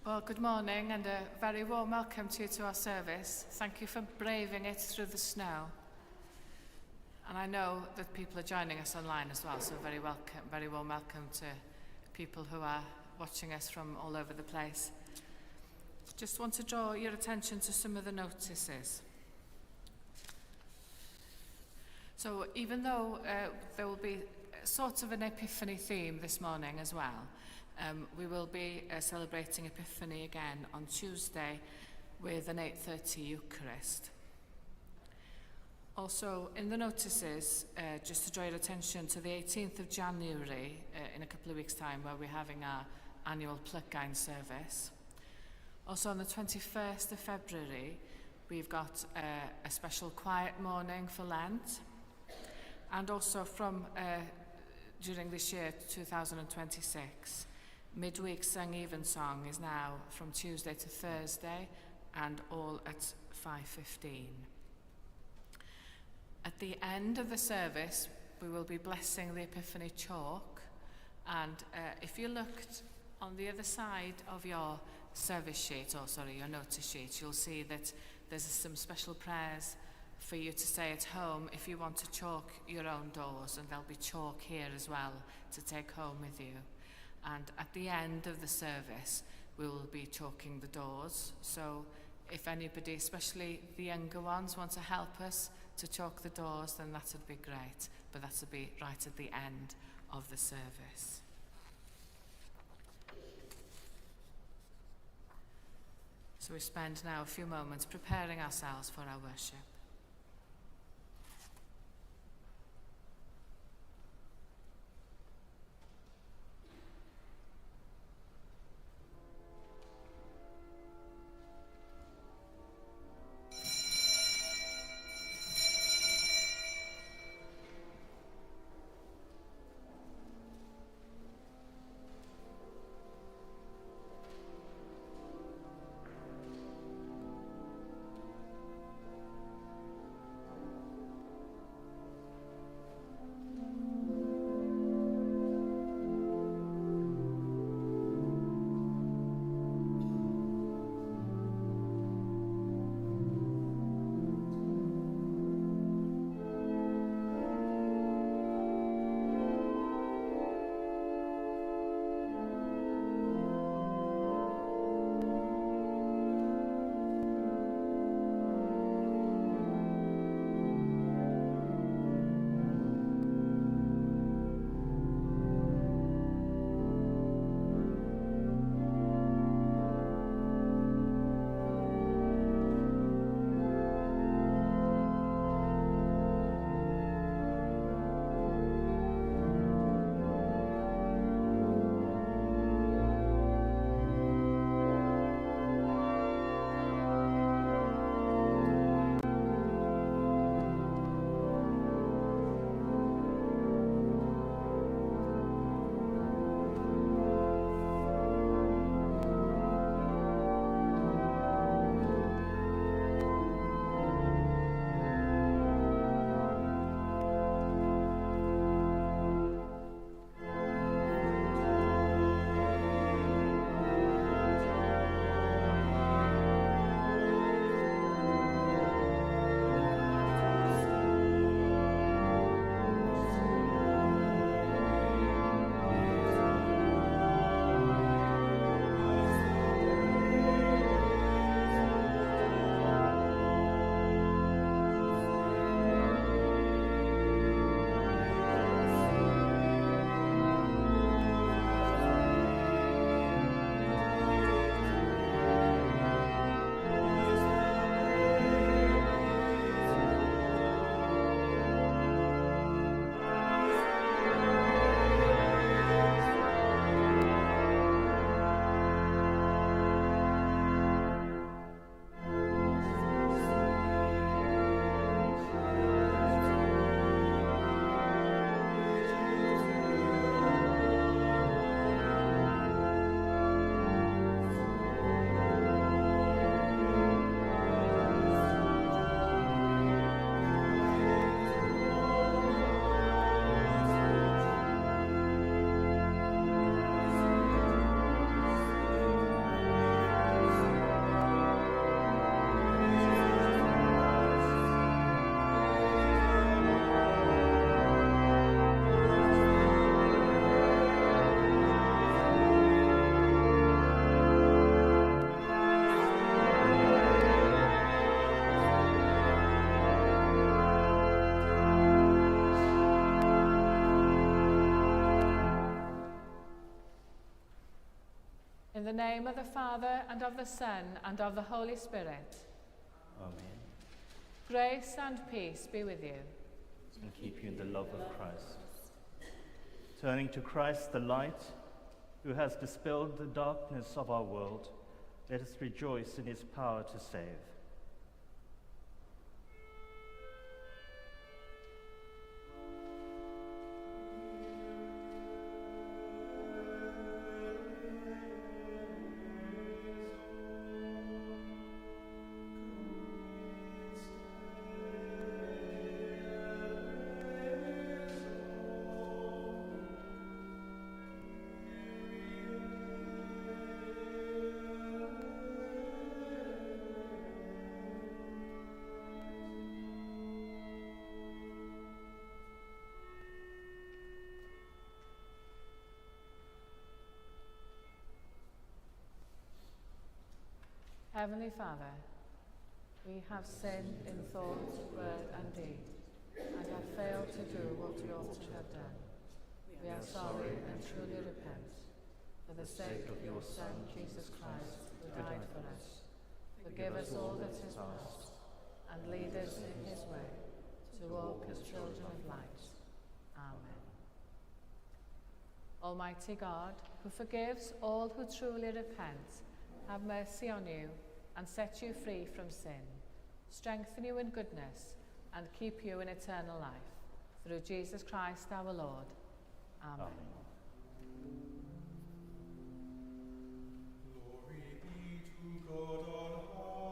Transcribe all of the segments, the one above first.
Well, good morning and a very warm welcome to you to our service. Thank you for braving it through the snow. And I know that people are joining us online as well, so very warm welcome to people who are watching us from all over the place. Just want to draw your attention to some of the notices. So even though there will be sort of an Epiphany theme this morning as well, we will be celebrating Epiphany again on Tuesday with an 8:30 Eucharist. Also, in the notices, just to draw your attention to the 18th of January, in a couple of weeks' time, where we're having our annual Pluggain service. Also, on the 21st of February, we've got a special quiet morning for Lent. And also from during this year, 2026, midweek Sung Evensong is now from Tuesday to Thursday and all at 5:15. At the end of the service, we will be blessing the Epiphany chalk, and if you looked on the other side of your service sheet, your notice sheet, you'll see that there's some special prayers for you to say at home if you want to chalk your own doors, and there'll be chalk here as well to take home with you. And at the end of the service, we will be chalking the doors. So if anybody, especially the younger ones, want to help us to chalk the doors, then that would be great. But that would be right at the end of the service. So we spend now a few moments preparing ourselves for our worship. In the name of the Father, and of the Son, and of the Holy Spirit. Amen. Grace and peace be with you. And keep you in the love of Christ. Turning to Christ the light, who has dispelled the darkness of our world, let us rejoice in his power to save. Heavenly Father, we have sinned in thought, word and deed, and have failed to do what we ought to have done. We are sorry and truly repent. For the sake of your Son, Jesus Christ, who died for us, forgive us all that is past, and lead us in his way, to walk as children of light. Amen. Almighty God, who forgives all who truly repent, have mercy on you and set you free from sin, strengthen you in goodness, and keep you in eternal life. Through Jesus Christ our Lord. Amen. Glory be to God on high.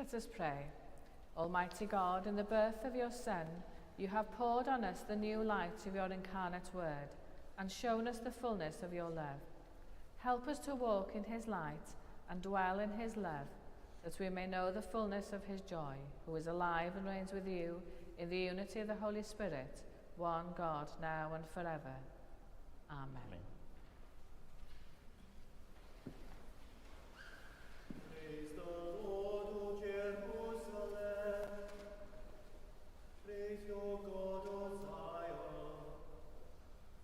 Let us pray. Almighty God, in the birth of your Son, you have poured on us the new light of your incarnate word and shown us the fullness of your love. Help us to walk in his light and dwell in his love, that we may know the fullness of his joy, who is alive and reigns with you in the unity of the Holy Spirit, one God, now and forever. Amen. Amen. Praise the Lord, O Jerusalem. Praise your God, O Zion.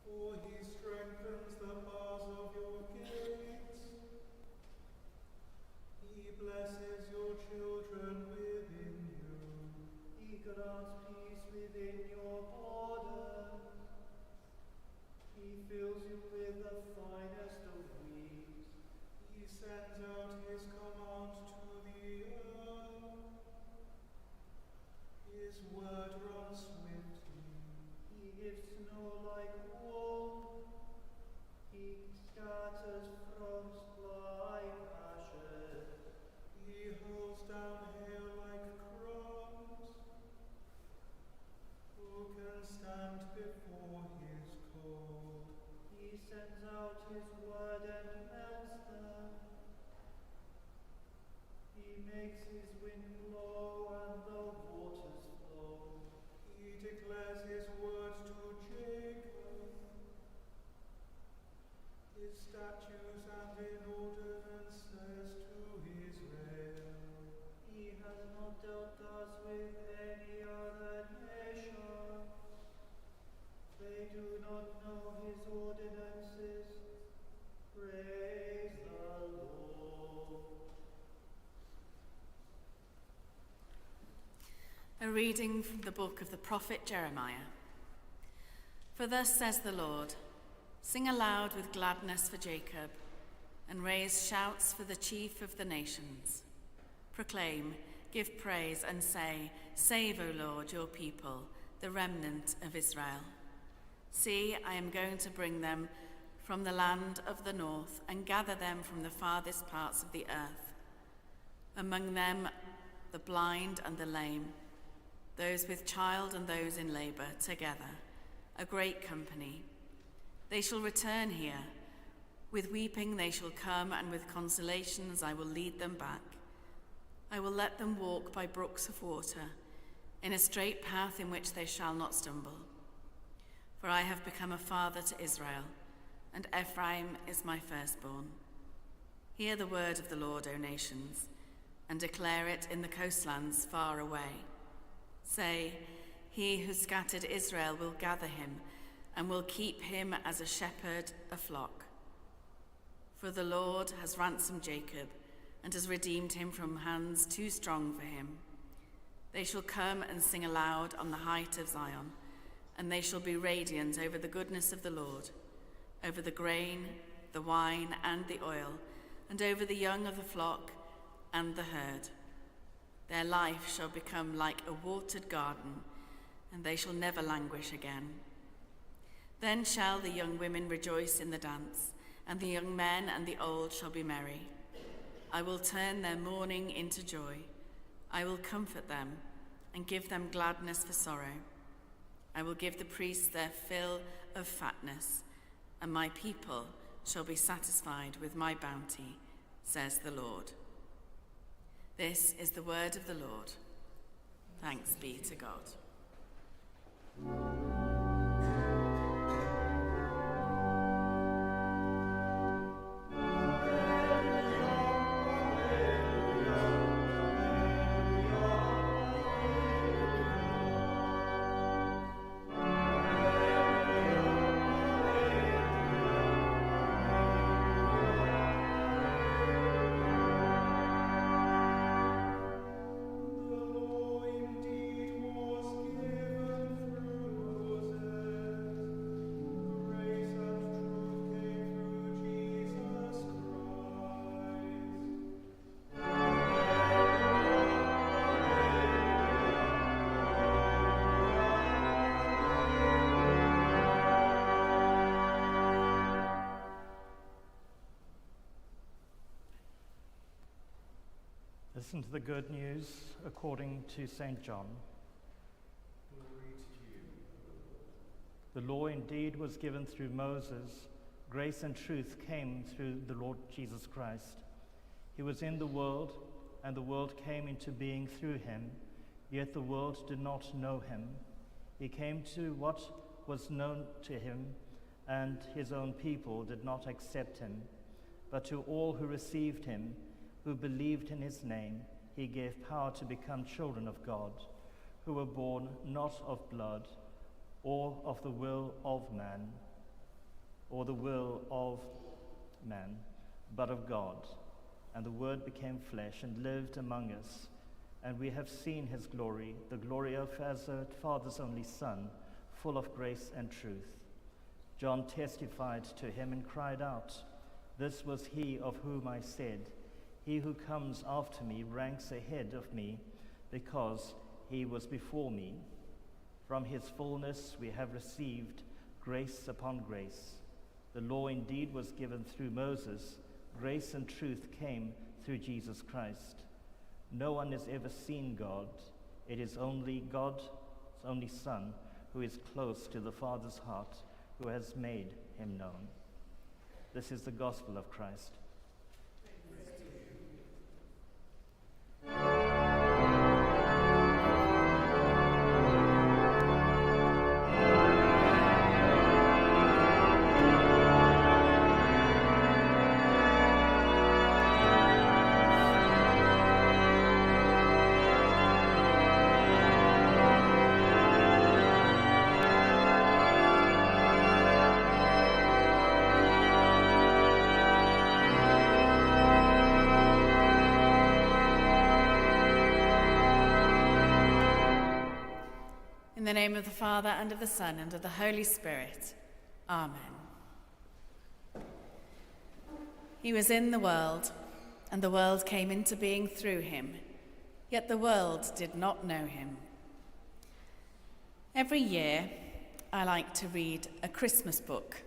For he strengthens the bars of your gates. He blesses your children within you. He grants peace within your borders. He fills you with the finest of weeds. He sends out his command to the earth. His word runs swiftly. He gives snow like wool. He scatters frost like ashes. He hurls down hail like crumbs. Who can stand before his cold? He sends out his word and melts them. He makes his wind blow and the waters flow. He declares his words to Jacob, his statutes and in ordinances to Israel. He has not dealt thus with any other nation. They do not know his ordinances. Praise the Lord. A reading from the book of the prophet Jeremiah. For thus says the Lord, sing aloud with gladness for Jacob, and raise shouts for the chief of the nations. Proclaim, give praise, and say, save, O Lord, your people, the remnant of Israel. See, I am going to bring them from the land of the north and gather them from the farthest parts of the earth. Among them, the blind and the lame, those with child and those in labor, together, a great company. They shall return here. With weeping they shall come, and with consolations I will lead them back. I will let them walk by brooks of water, in a straight path in which they shall not stumble. For I have become a father to Israel, and Ephraim is my firstborn. Hear the word of the Lord, O nations, and declare it in the coastlands far away. Say, he who scattered Israel will gather him, and will keep him as a shepherd a flock. For the Lord has ransomed Jacob, and has redeemed him from hands too strong for him. They shall come and sing aloud on the height of Zion, and they shall be radiant over the goodness of the Lord, over the grain, the wine, and the oil, and over the young of the flock and the herd. Their life shall become like a watered garden, and they shall never languish again. Then shall the young women rejoice in the dance, and the young men and the old shall be merry. I will turn their mourning into joy. I will comfort them and give them gladness for sorrow. I will give the priests their fill of fatness, and my people shall be satisfied with my bounty, says the Lord. This is the word of the Lord. Thanks be to God. Listen to the good news according to St. John. Glory to you. The law indeed was given through Moses, Grace and truth came through the Lord Jesus Christ. He was in the world, and the world came into being through him, yet the world did not know him. He came to what was known to him, and his own people did not accept him. But to all who received him, who believed in his name, he gave power to become children of God, who were born not of blood, or of the will of man, but of God. And the Word became flesh and lived among us, and we have seen his glory, the glory of as a Father's only Son, full of grace and truth. John testified to him and cried out, "This was he of whom I said, 'He who comes after me ranks ahead of me, because he was before me.' From his fullness we have received grace upon grace. The law indeed was given through Moses. Grace and truth came through Jesus Christ. No one has ever seen God. It is only God's only Son, who is close to the Father's heart, who has made him known." This is the gospel of Christ. In the name of the Father, and of the Son, and of the Holy Spirit. Amen. He was in the world, and the world came into being through him, yet the world did not know him. Every year, I like to read a Christmas book.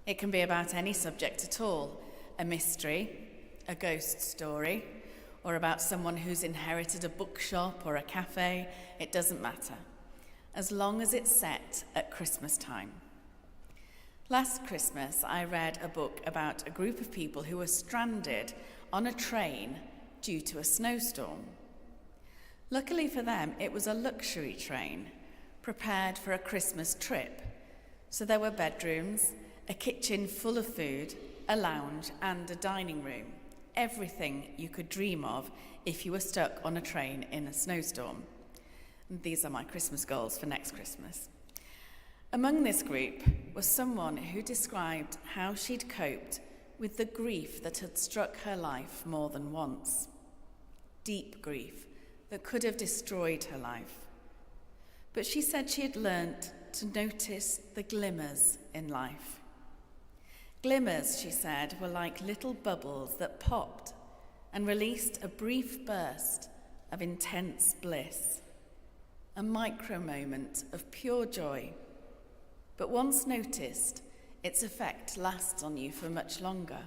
It can be about any subject at all, a mystery, a ghost story, or about someone who's inherited a bookshop or a cafe. It doesn't matter, as long as it's set at Christmas time. Last Christmas, I read a book about a group of people who were stranded on a train due to a snowstorm. Luckily for them, it was a luxury train prepared for a Christmas trip. So there were bedrooms, a kitchen full of food, a lounge, and a dining room. Everything you could dream of if you were stuck on a train in a snowstorm. These are my Christmas goals for next Christmas. Among this group was someone who described how she'd coped with the grief that had struck her life more than once. Deep grief that could have destroyed her life. But she said she had learnt to notice the glimmers in life. Glimmers, she said, were like little bubbles that popped and released a brief burst of intense bliss. A micro moment of pure joy, but once noticed, its effect lasts on you for much longer.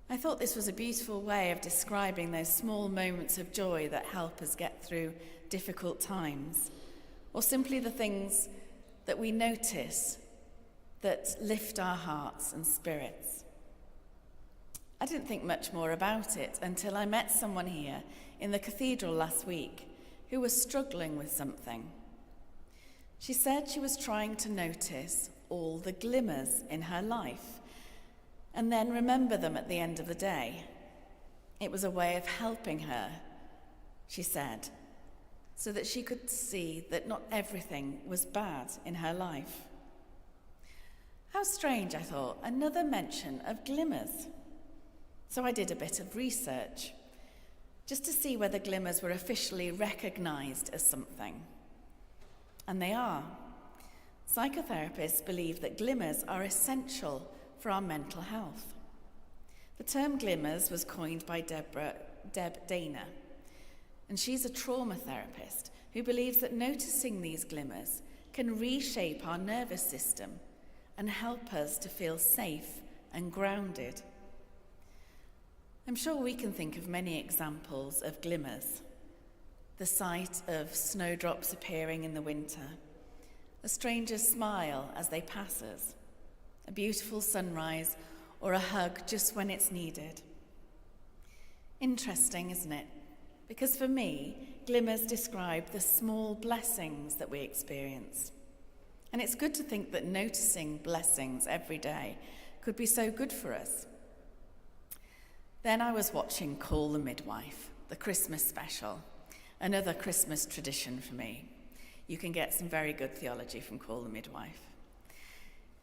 I thought this was a beautiful way of describing those small moments of joy that help us get through difficult times, or simply the things that we notice that lift our hearts and spirits. I didn't think much more about it until I met someone here in the cathedral last week who was struggling with something. She said she was trying to notice all the glimmers in her life and then remember them at the end of the day. It was a way of helping her, she said, so that she could see that not everything was bad in her life. How strange, I thought, another mention of glimmers. So I did a bit of research, just to see whether glimmers were officially recognised as something. And they are. Psychotherapists believe that glimmers are essential for our mental health. The term glimmers was coined by Deb Dana, and she's a trauma therapist who believes that noticing these glimmers can reshape our nervous system and help us to feel safe and grounded. I'm sure we can think of many examples of glimmers. The sight of snowdrops appearing in the winter, a stranger's smile as they pass us, a beautiful sunrise, or a hug just when it's needed. Interesting, isn't it? Because for me, glimmers describe the small blessings that we experience. And it's good to think that noticing blessings every day could be so good for us. Then I was watching Call the Midwife, the Christmas special, another Christmas tradition for me. You can get some very good theology from Call the Midwife.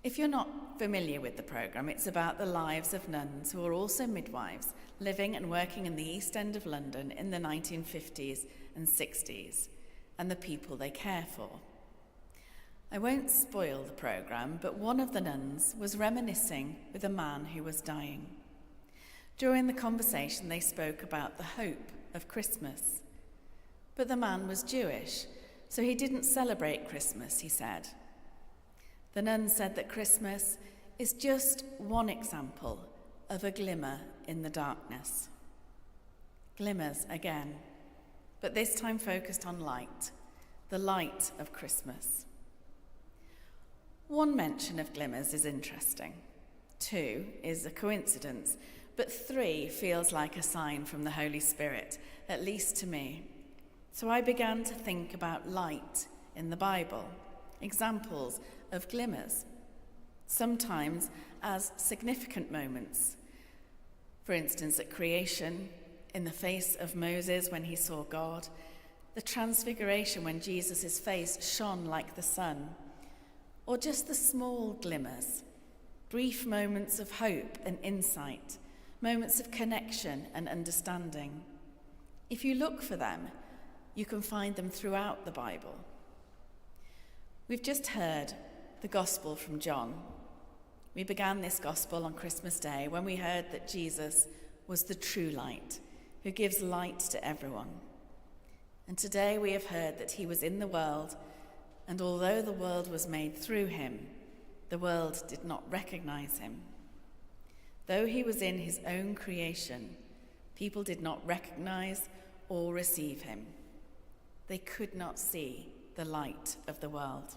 If you're not familiar with the programme, it's about the lives of nuns who are also midwives, living and working in the East End of London in the 1950s and 60s, and the people they care for. I won't spoil the programme, but one of the nuns was reminiscing with a man who was dying. During the conversation, they spoke about the hope of Christmas. But the man was Jewish, so he didn't celebrate Christmas, he said. The nun said that Christmas is just one example of a glimmer in the darkness. Glimmers again, but this time focused on light, the light of Christmas. One mention of glimmers is interesting. 2 is a coincidence, but 3 feels like a sign from the Holy Spirit, at least to me. So I began to think about light in the Bible, examples of glimmers, sometimes as significant moments. For instance, at creation, in the face of Moses when he saw God, the transfiguration when Jesus' face shone like the sun, or just the small glimmers, brief moments of hope and insight, moments of connection and understanding. If you look for them, you can find them throughout the Bible. We've just heard the Gospel from John. We began this Gospel on Christmas Day when we heard that Jesus was the true light, who gives light to everyone. And today we have heard that he was in the world, and although the world was made through him, the world did not recognize him. Though he was in his own creation, people did not recognize or receive him. They could not see the light of the world.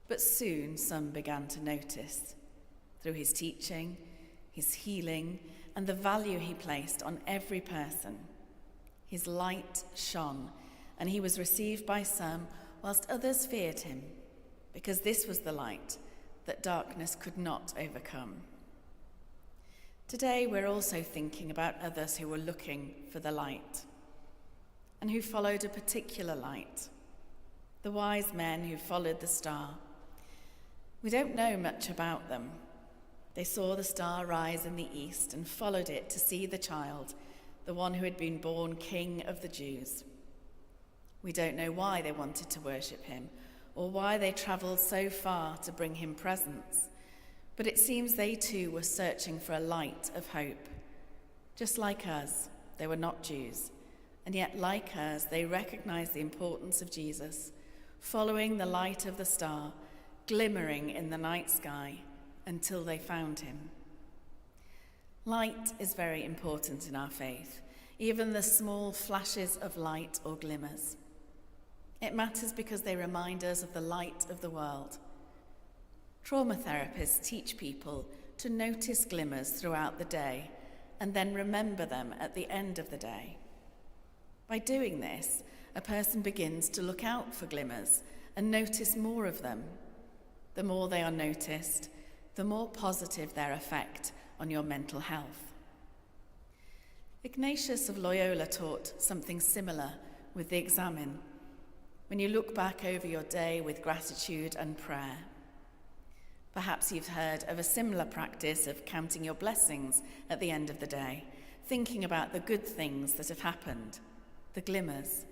But soon some began to notice, through his teaching, his healing, and the value he placed on every person. His light shone, and he was received by some, whilst others feared him, because this was the light that darkness could not overcome. Today we're also thinking about others who were looking for the light, and who followed a particular light, the wise men who followed the star. We don't know much about them. They saw the star rise in the east and followed it to see the child, the one who had been born King of the Jews. We don't know why they wanted to worship him, or why they travelled so far to bring him presents, but it seems they too were searching for a light of hope. Just like us, they were not Jews, and yet like us, they recognized the importance of Jesus, following the light of the star, glimmering in the night sky until they found him. Light is very important in our faith, even the small flashes of light or glimmers. It matters because they remind us of the light of the world. Trauma therapists teach people to notice glimmers throughout the day and then remember them at the end of the day. By doing this, a person begins to look out for glimmers and notice more of them. The more they are noticed, the more positive their effect on your mental health. Ignatius of Loyola taught something similar with the Examen, when you look back over your day with gratitude and prayer. Perhaps you've heard of a similar practice of counting your blessings at the end of the day, thinking about the good things that have happened, the glimmers,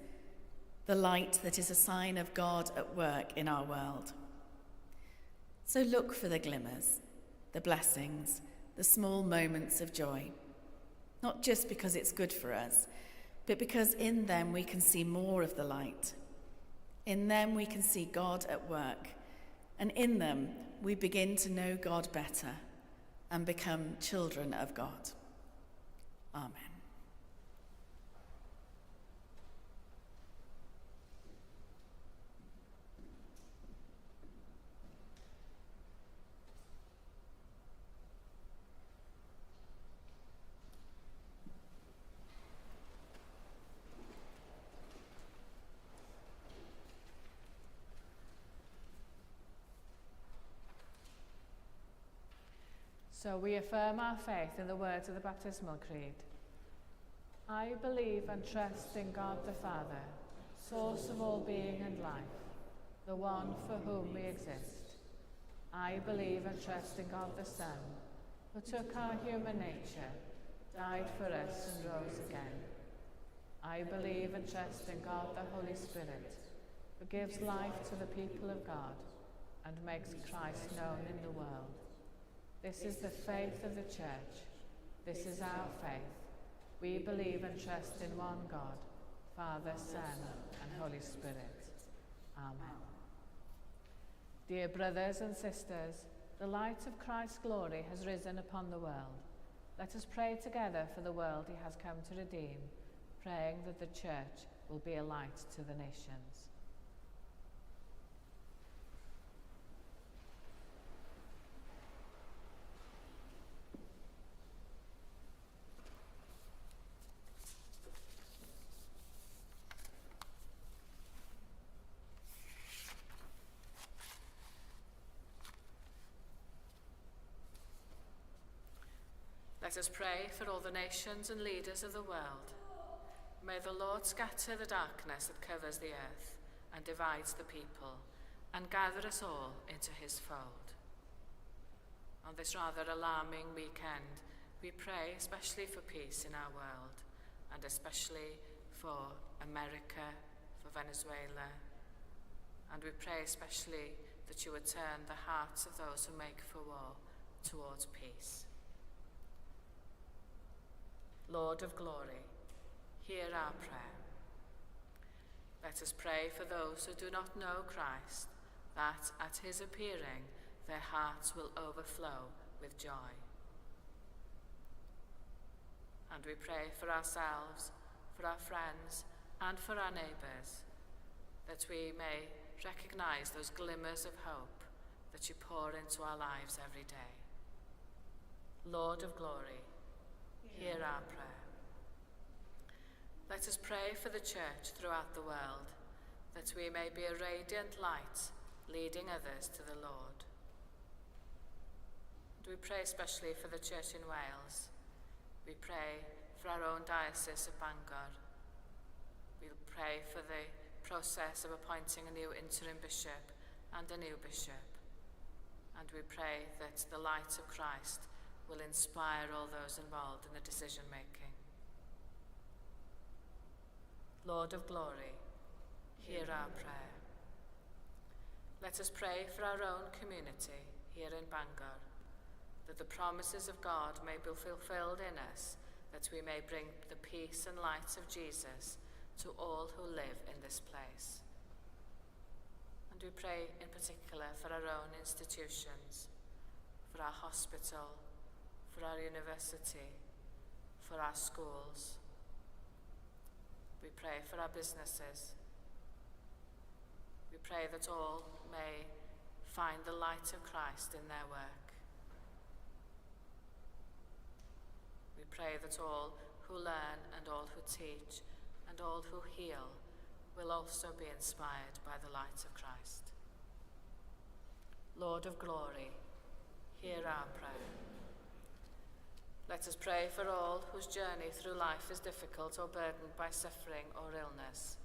the light that is a sign of God at work in our world. So look for the glimmers, the blessings, the small moments of joy, not just because it's good for us, but because in them we can see more of the light. In them we can see God at work, and in them we begin to know God better and become children of God. Amen. So we affirm our faith in the words of the Baptismal Creed. I believe and trust in God the Father, source of all being and life, the one for whom we exist. I believe and trust in God the Son, who took our human nature, died for us and rose again. I believe and trust in God the Holy Spirit, who gives life to the people of God and makes Christ known in the world. This is the faith of the Church. This is our faith. We believe and trust in one God, Father, Son, and Holy Spirit. Amen. Dear brothers and sisters, the light of Christ's glory has risen upon the world. Let us pray together for the world he has come to redeem, praying that the Church will be a light to the nations. Let us pray for all the nations and leaders of the world. May the Lord scatter the darkness that covers the earth and divides the people, and gather us all into his fold. On this rather alarming weekend, we pray especially for peace in our world, and especially for America, for Venezuela, and we pray especially that you would turn the hearts of those who make for war towards peace. Lord of glory, hear our prayer. Let us pray for those who do not know Christ, that at his appearing their hearts will overflow with joy. And we pray for ourselves, for our friends, and for our neighbours, that we may recognise those glimmers of hope that you pour into our lives every day. Lord of glory, hear our prayer. Let us pray for the Church throughout the world, that we may be a radiant light, leading others to the Lord. And we pray especially for the Church in Wales. We pray for our own diocese of Bangor. We pray for the process of appointing a new interim bishop and a new bishop. And we pray that the light of Christ will inspire all those involved in the decision-making. Lord of glory, hear our prayer. Let us pray for our own community here in Bangor, that the promises of God may be fulfilled in us, that we may bring the peace and light of Jesus to all who live in this place. And we pray in particular for our own institutions, for our hospital, for our university, for our schools. We pray for our businesses. We pray that all may find the light of Christ in their work. We pray that all who learn and all who teach and all who heal will also be inspired by the light of Christ. Lord of glory, hear our prayer. Let us pray for all whose journey through life is difficult or burdened by suffering or illness.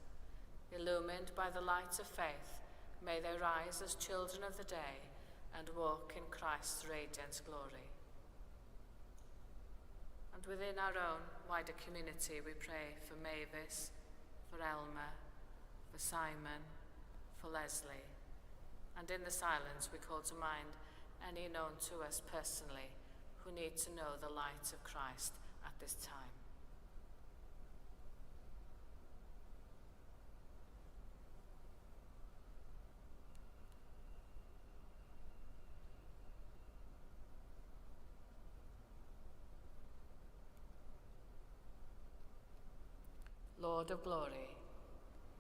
Illumined by the light of faith, may they rise as children of the day and walk in Christ's radiant glory. And within our own wider community, we pray for Mavis, for Elma, for Simon, for Leslie. And in the silence, we call to mind any known to us personally who need to know the light of Christ at this time. Lord of glory,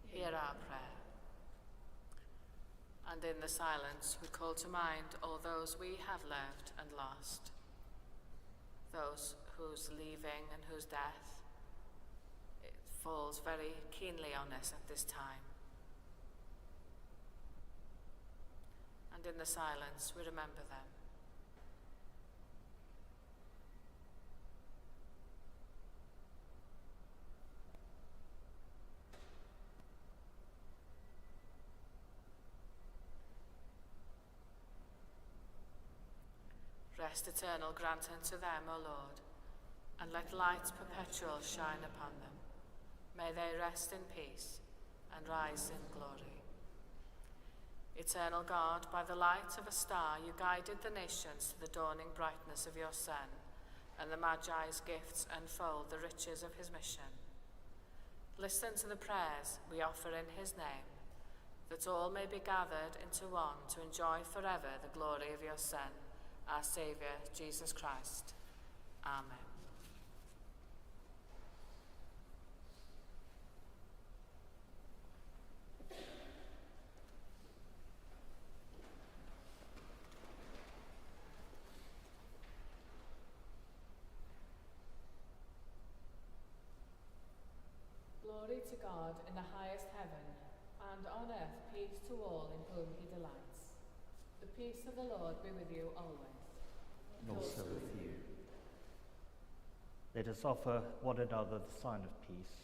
hear our prayer. And in the silence, we call to mind all those we have loved and lost, those whose leaving and whose death it falls very keenly on us at this time. And in the silence, we remember them. Rest eternal grant unto them, O Lord, and let light perpetual shine upon them. May they rest in peace and rise in glory. Eternal God, by the light of a star you guided the nations to the dawning brightness of your Son, and the Magi's gifts unfold the riches of his mission. Listen to the prayers we offer in his name, that all may be gathered into one to enjoy forever the glory of your Son, our Saviour, Jesus Christ. Amen. Glory to God in the highest heaven, and on earth peace to all in whom he delights. The peace of the Lord be with you always. And also with you. Let us offer one another the sign of peace.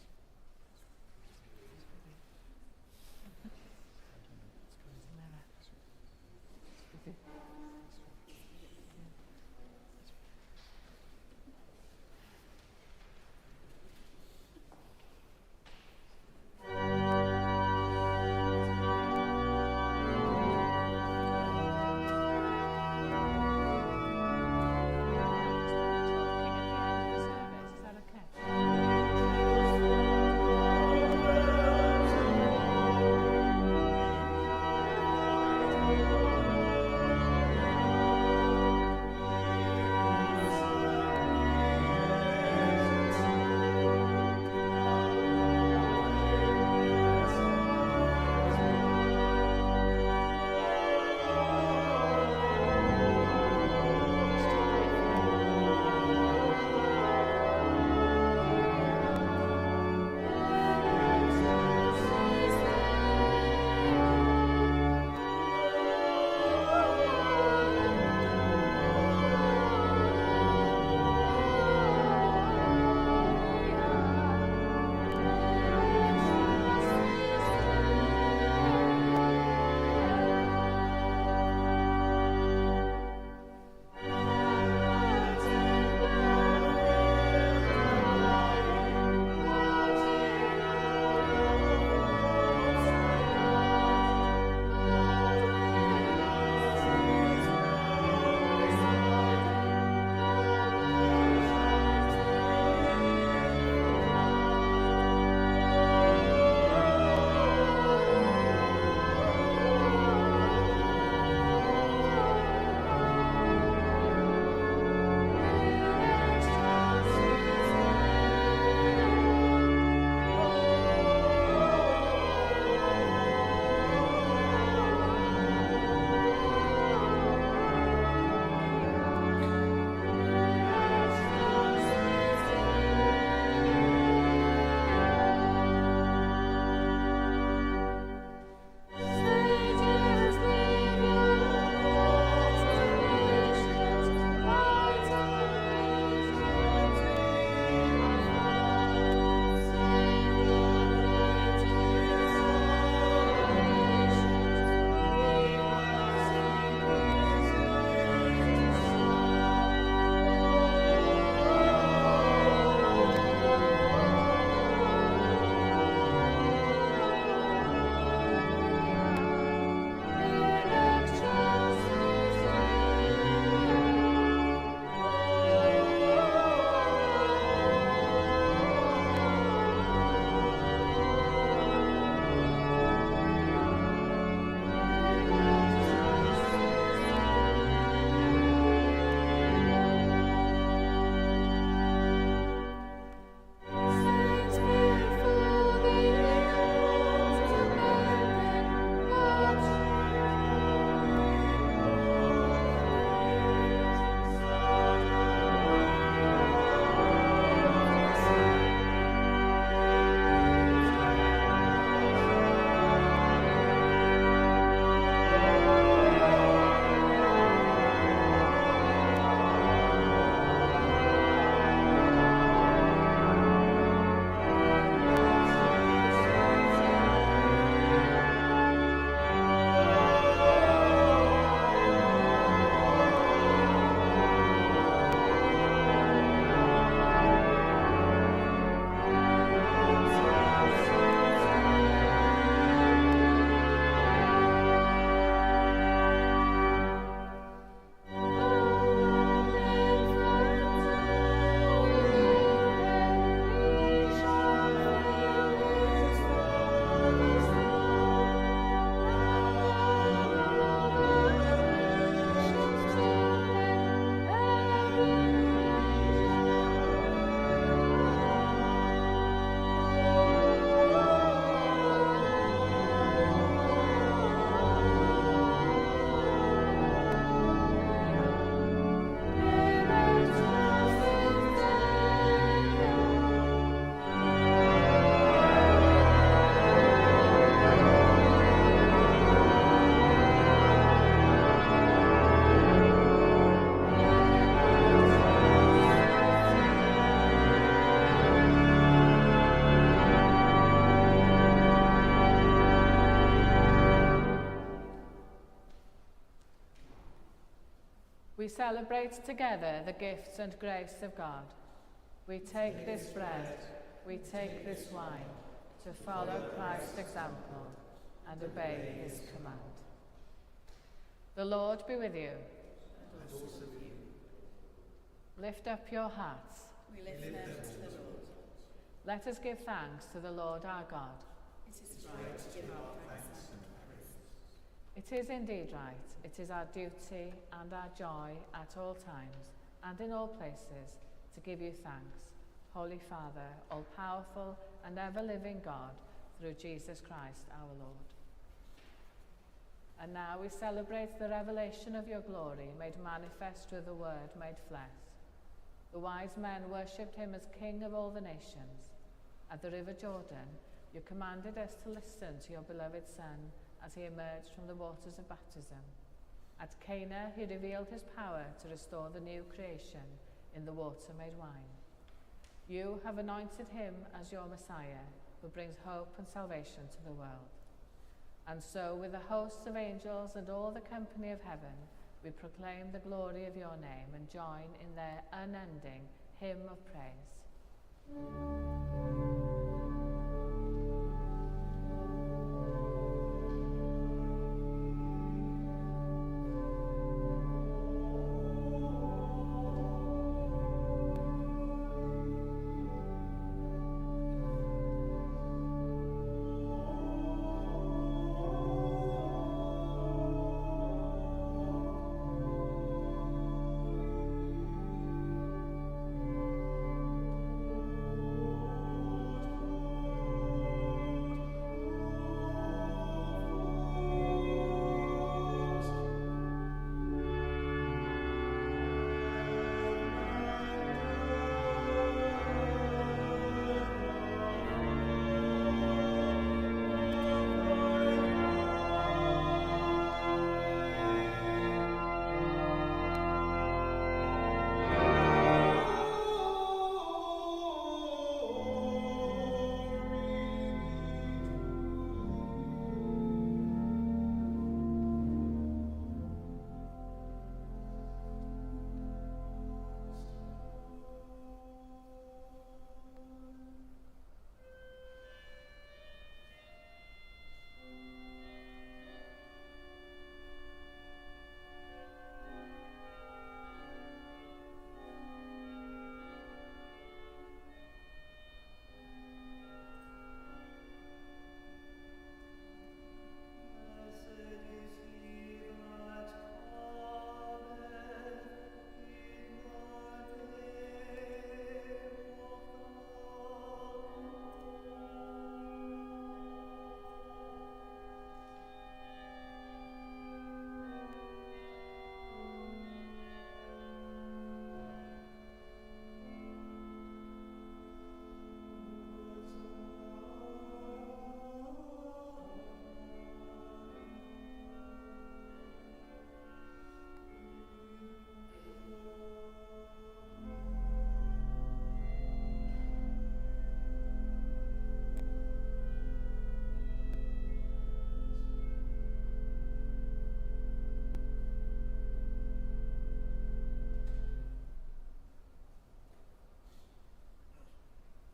Is that okay? We celebrate together the gifts and grace of God. We take this bread, we take this wine, to follow Christ's example and obey his command. The Lord be with you. And also with you. Lift up your hearts. We lift them to the Lord. Let us give thanks to the Lord our God. It is right to give our thanks and praise. It is indeed right. It is our duty and our joy at all times and in all places to give you thanks, Holy Father, all-powerful and ever-living God, through Jesus Christ our Lord. And now we celebrate the revelation of your glory made manifest through the Word made flesh. The wise men worshipped him as King of all the nations. At the river Jordan, you commanded us to listen to your beloved Son as he emerged from the waters of baptism. At Cana, he revealed his power to restore the new creation in the water made wine. You have anointed him as your Messiah, who brings hope and salvation to the world. And so, with the hosts of angels and all the company of heaven, we proclaim the glory of your name and join in their unending hymn of praise.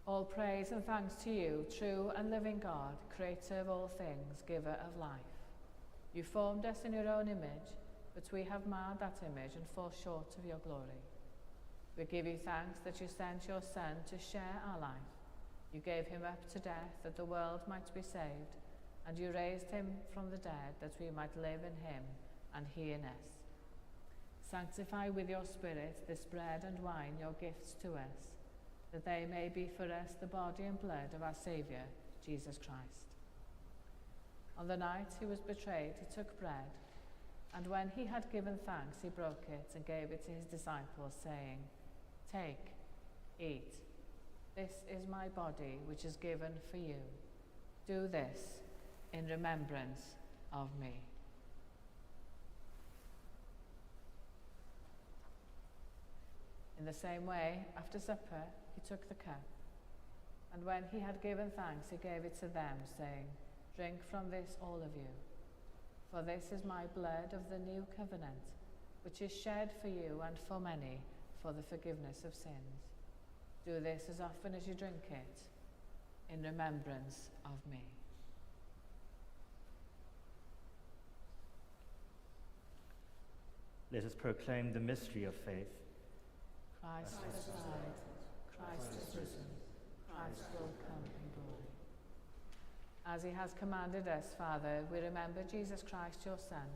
All praise and thanks to you, true and living God, creator of all things, giver of life. You formed us in your own image, but we have marred that image and fall short of your glory. We give you thanks that you sent your Son to share our life. You gave him up to death that the world might be saved, and you raised him from the dead that we might live in him and he in us. Sanctify with your Spirit this bread and wine, your gifts to us, that they may be for us the body and blood of our Saviour, Jesus Christ. On the night he was betrayed, he took bread, and when he had given thanks, he broke it and gave it to his disciples, saying, "Take, eat. This is my body, which is given for you. Do this in remembrance of me." In the same way, after supper, he took the cup, and when he had given thanks, he gave it to them, saying, "Drink from this, all of you, for this is my blood of the new covenant, which is shed for you and for many for the forgiveness of sins. Do this as often as you drink it, in remembrance of me. Let us proclaim the mystery of faith. Christ has died, Christ is risen, Christ will come in glory. As he has commanded us, Father, we remember Jesus Christ, your Son,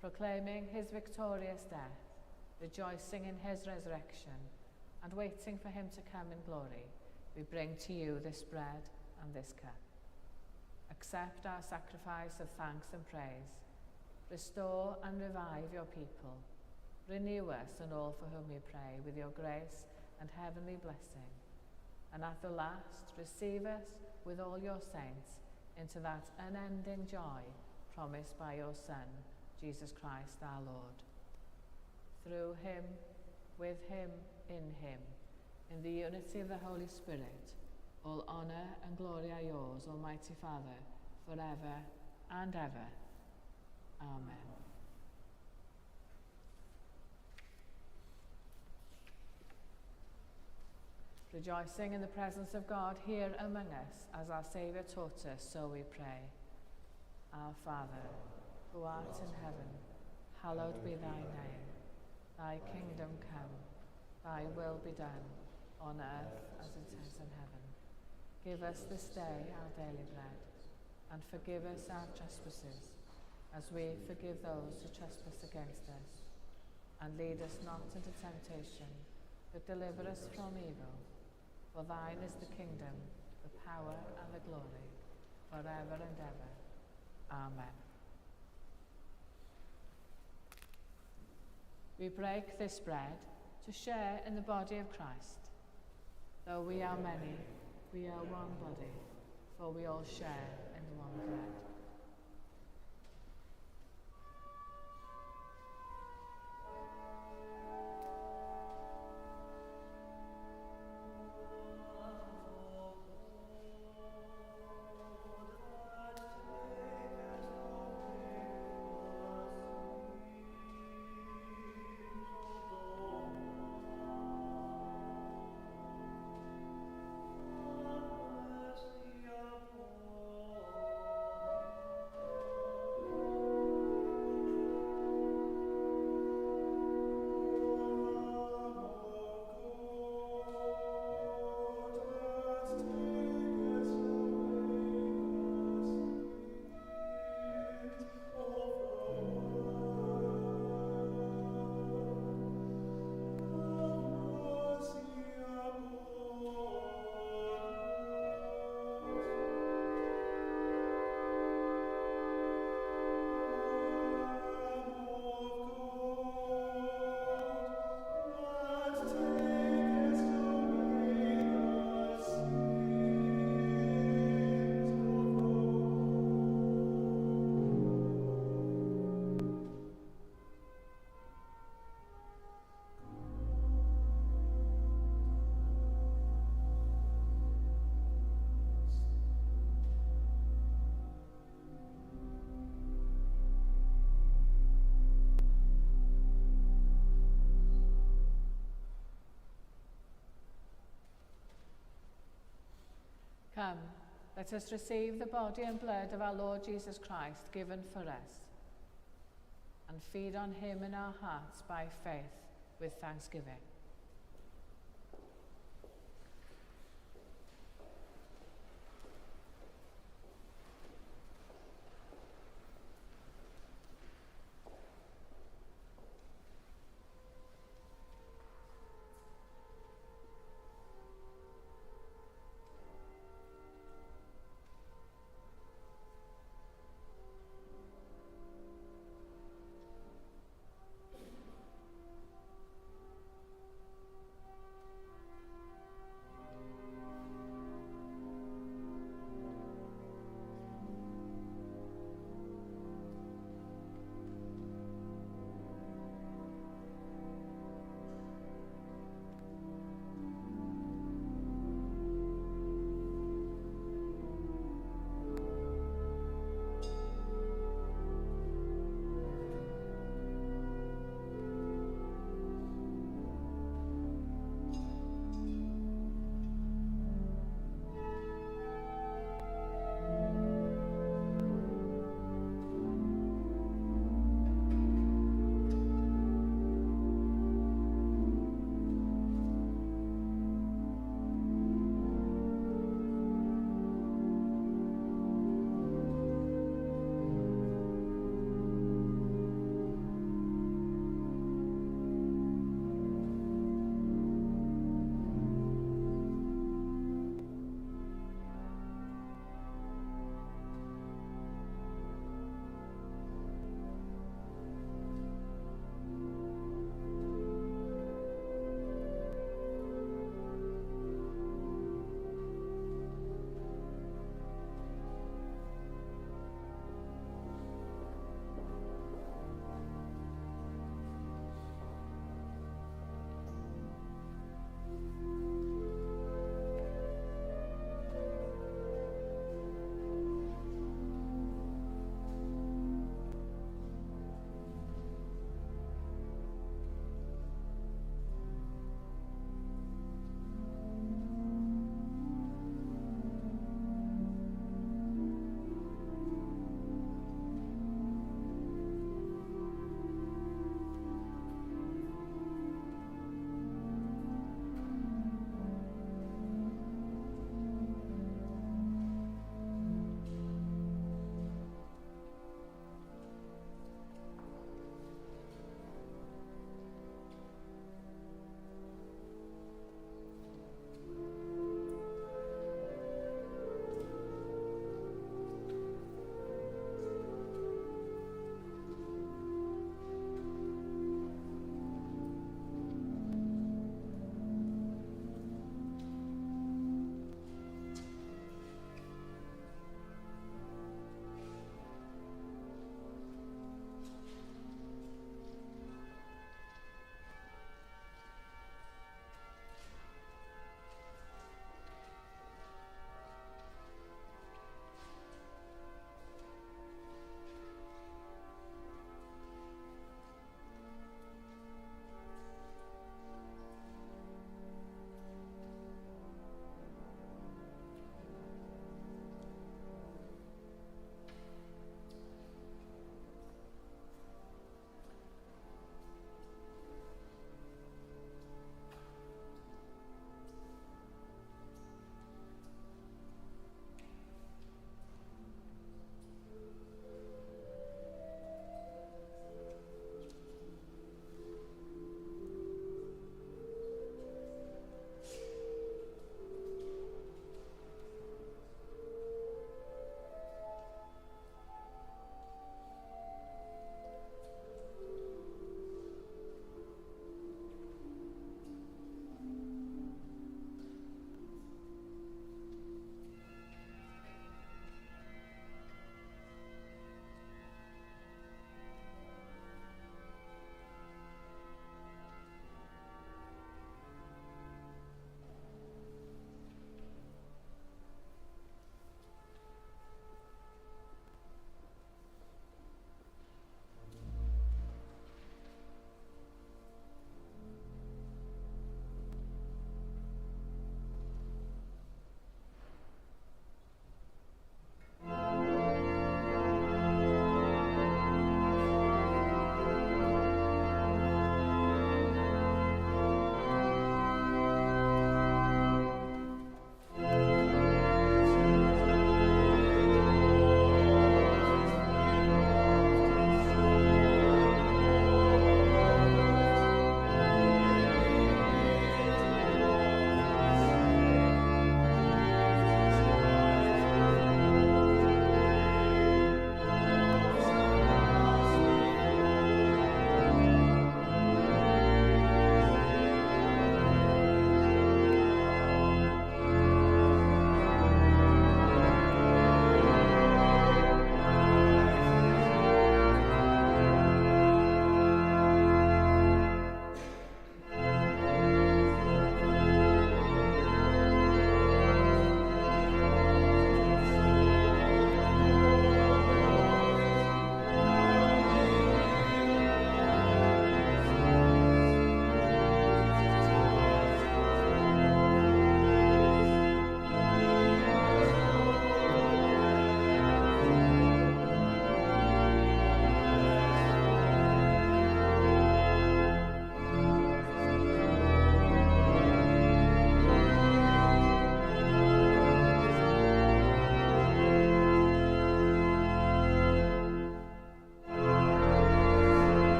proclaiming his victorious death, rejoicing in his resurrection, and waiting for him to come in glory. We bring to you this bread and this cup. Accept our sacrifice of thanks and praise. Restore and revive your people. Renew us and all for whom we pray with your grace and heavenly blessing. And at the last, receive us with all your saints into that unending joy promised by your Son, Jesus Christ our Lord. Through him, with him, in the unity of the Holy Spirit, all honour and glory are yours, Almighty Father, forever and ever. Amen. Rejoicing in the presence of God here among us, as our Saviour taught us, so we pray. Our Father, who art in heaven, hallowed be thy name. Thy kingdom come, thy will be done, on earth as it is in heaven. Give us this day our daily bread, and forgive us our trespasses, as we forgive those who trespass against us. And lead us not into temptation, but deliver us from evil. For thine is the kingdom, the power, and the glory, forever and ever. Amen. We break this bread to share in the body of Christ. Though we are many, we are one body, for we all share in one bread. Come, let us receive the body and blood of our Lord Jesus Christ given for us, and feed on him in our hearts by faith with thanksgiving.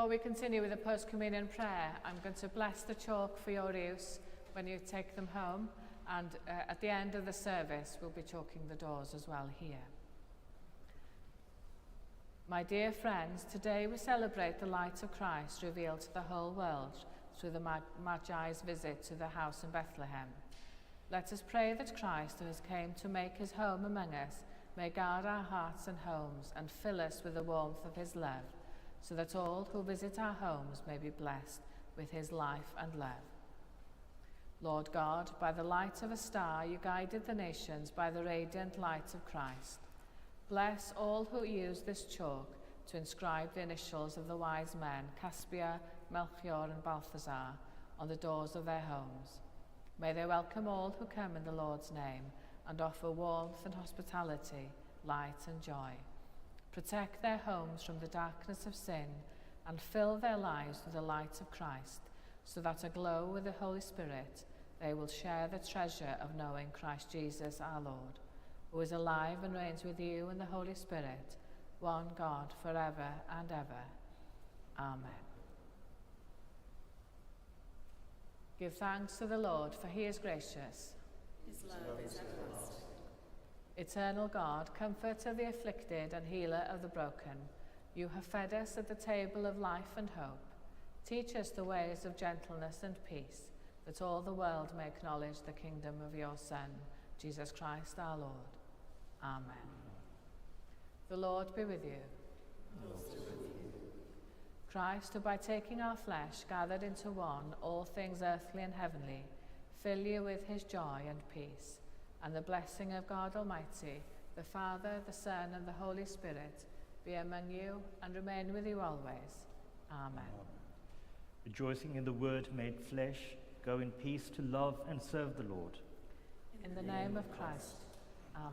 Before we continue with the post-communion prayer, I'm going to bless the chalk for your use when you take them home, and at the end of the service we'll be chalking the doors as well here. My dear friends, today we celebrate the light of Christ revealed to the whole world through the Magi's visit to the house in Bethlehem. Let us pray that Christ, who has came to make his home among us, may guard our hearts and homes and fill us with the warmth of his love, so that all who visit our homes may be blessed with his life and love. Lord God, by the light of a star you guided the nations by the radiant light of Christ. Bless all who use this chalk to inscribe the initials of the wise men, Caspia, Melchior and Balthazar, on the doors of their homes. May they welcome all who come in the Lord's name and offer warmth and hospitality, light and joy. Protect their homes from the darkness of sin and fill their lives with the light of Christ, so that aglow with the Holy Spirit, they will share the treasure of knowing Christ Jesus our Lord, who is alive and reigns with you in the Holy Spirit, one God, forever and ever. Amen. Give thanks to the Lord, for he is gracious. His love is everlasting. Eternal God, comforter of the afflicted and healer of the broken, you have fed us at the table of life and hope. Teach us the ways of gentleness and peace, that all the world may acknowledge the kingdom of your Son, Jesus Christ our Lord. Amen. The Lord be with you. And also with you. Christ, who by taking our flesh gathered into one all things earthly and heavenly, fill you with his joy and peace, and the blessing of God Almighty, the Father, the Son, and the Holy Spirit, be among you and remain with you always. Amen. Rejoicing in the Word made flesh, go in peace to love and serve the Lord. In the name of Christ. Amen.